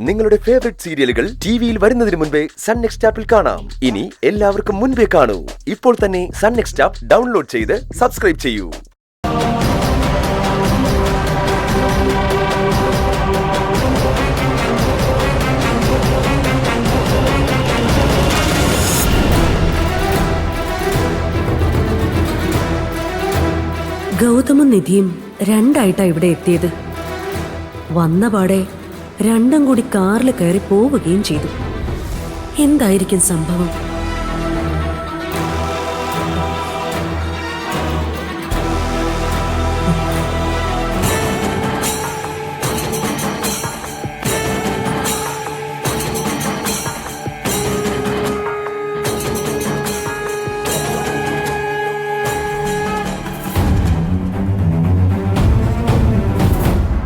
നിങ്ങളുടെ ഫേവറേറ്റ് സീരിയലുകൾ ടിവിയിൽ വരുന്നതിന് മുൻപേ സൺ നെക്സ്റ്റ് ആപ്പിൽ കാണാം. ഇനി എല്ലാവർക്കും മുൻപേ കാണൂ. ഇപ്പോൾ തന്നെ സൺ നെക്സ്റ്റ് ആപ്പ് ഡൗൺലോഡ് ചെയ്ത് സബ്സ്ക്രൈബ് ചെയ്യൂ. ഗൗതമും നിധിയും രണ്ടായിട്ടാ ഇവിടെ എത്തിയത്. വന്ന പാടെ രണ്ടും കൂടി കാറിൽ കയറി പോവുകയും ചെയ്തു. എന്തായിരിക്കും സംഭവം?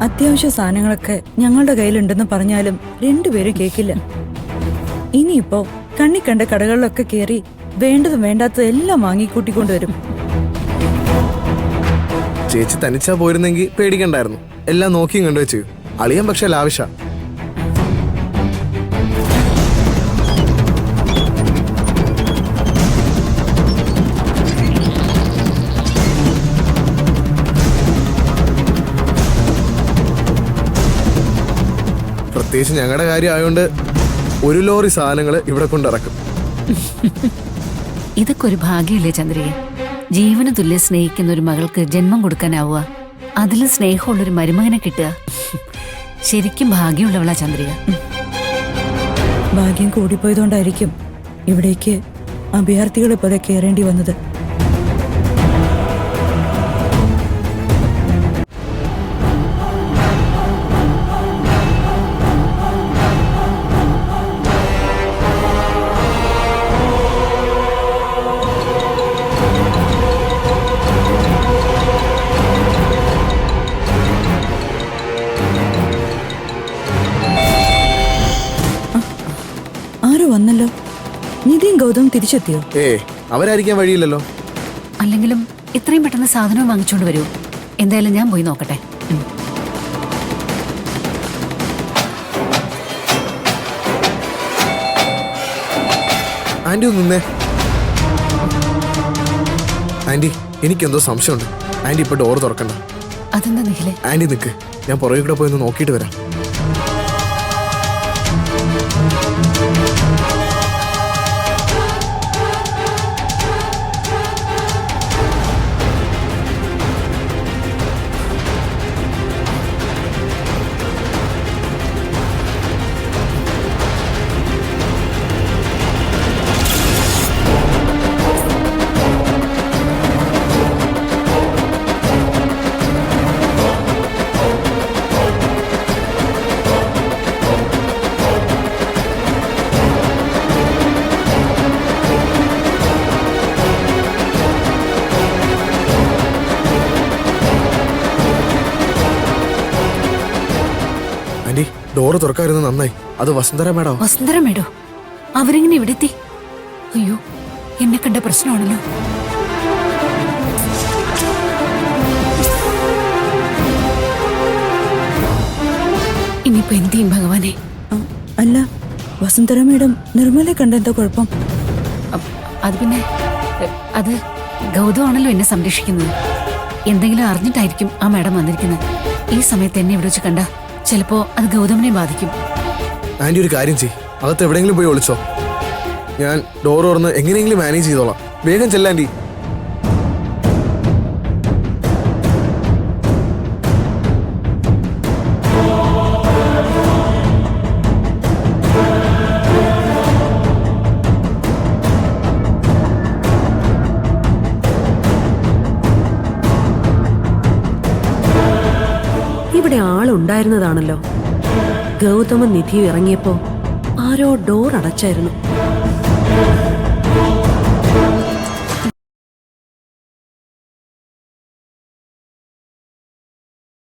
അത്യാവശ്യ സാധനങ്ങളൊക്കെ ഞങ്ങളുടെ കയ്യിലുണ്ടെന്ന് പറഞ്ഞാലും രണ്ടുപേരും കേക്കില്ല. ഇനിയിപ്പോ കണ്ണിക്കണ്ട കടകളിലൊക്കെ കയറി വേണ്ടതും വേണ്ടാത്തതും എല്ലാം വാങ്ങിക്കൂട്ടിക്കൊണ്ടുവരും. ചേച്ചി തനിച്ചാ പോയിരുന്നെങ്കിൽ പേടിക്കണ്ടായിരുന്നു. എല്ലാം നോക്കിയും കണ്ടുവച്ചു. അളിയൻ പക്ഷെ ലാവിഷ. പ്രത്യേകിച്ച് ഞങ്ങളുടെ കാര്യം ആയതുകൊണ്ട് ഒരു ലോറി സാധനങ്ങൾ ഇവിടെ കൊണ്ടിറക്കും. ഇതൊക്കെ ഒരു ഭാഗ്യമല്ലേ ചന്ദ്രിക? ജീവന് തുല്യം സ്നേഹിക്കുന്ന ഒരു മകൾക്ക് ജന്മം കൊടുക്കാനാവുക, അതിലും സ്നേഹമുള്ളൊരു മരുമകനെ കിട്ടുക. ശരിക്കും ഭാഗ്യമുള്ളവളാ ചന്ദ്രിക. ഭാഗ്യം കൂടിപ്പോയതുകൊണ്ടായിരിക്കും ഇവിടേക്ക് അഭയാർത്ഥികളെ പോലെ കയറേണ്ടി വന്നത്. വന്നല്ലോ. നിധിയും ഗൗതം തിരിച്ചെത്തിയോ? അവരായിരിക്കാൻ വഴിയില്ലല്ലോ. അല്ലെങ്കിലും ഇത്രയും പെട്ടെന്ന് സാധനവും വാങ്ങിച്ചോണ്ട് വരൂ. എന്തായാലും ഞാൻ പോയി നോക്കട്ടെ. ആന്റി നിന്നേ. ആന്റി, എനിക്കെന്തോ സംശയമുണ്ട്. ആന്റി ഇപ്പൊ ഡോർ തുറക്കണ്ട. അതെന്താ നിഖിലേ? ആന്റി നിക്ക്, ഞാൻ പുറകെ കൂടെ പോയി ഒന്ന് നോക്കിയിട്ട് വരാം. ആന്റി, ഡോറ് തുറക്കാതിരുന്നത് നന്നായി. അത് വസുന്ധര മേഡം. വസുന്ധര മേഡോ? അവരെങ്ങനെ ഇവിടെ എത്തി? അയ്യോ, എന്നെ കണ്ട പ്രശ്നമാണല്ലോ. ഇനിയിപ്പോ എന്ത് ചെയ്യും ഭഗവാനെ? അല്ല, വസുന്ധര മേഡം നിർമ്മലെ കണ്ട എന്താ കുഴപ്പം? അത് പിന്നെ അത് ഗൗതമാണല്ലോ എന്നെ സംരക്ഷിക്കുന്നത്. എന്തെങ്കിലും അറിഞ്ഞിട്ടായിരിക്കും ആ മേഡം വന്നിരിക്കുന്നത്. ഈ സമയത്ത് എന്നെ ഇവിടെ വെച്ച് കണ്ട ചിലപ്പോ അത് ഗൗതമിനെ ബാധിക്കും. ആന്റി ഒരു കാര്യം ചെയ്യ്, അകത്ത് എവിടെയെങ്കിലും പോയി ഒളിച്ചോ. ഞാൻ ഡോർ തുറന്ന് എങ്ങനെയെങ്കിലും മാനേജ് ചെയ്തോളാം. വേഗം ചെല്ലാൻറ്റി. ഇവിടെ ആളുണ്ടായിരുന്നതാണല്ലോ. ഗൗതമും നിധിയും ഇറങ്ങിയപ്പോ ആരോ ഡോർ അടച്ചായിരുന്നു.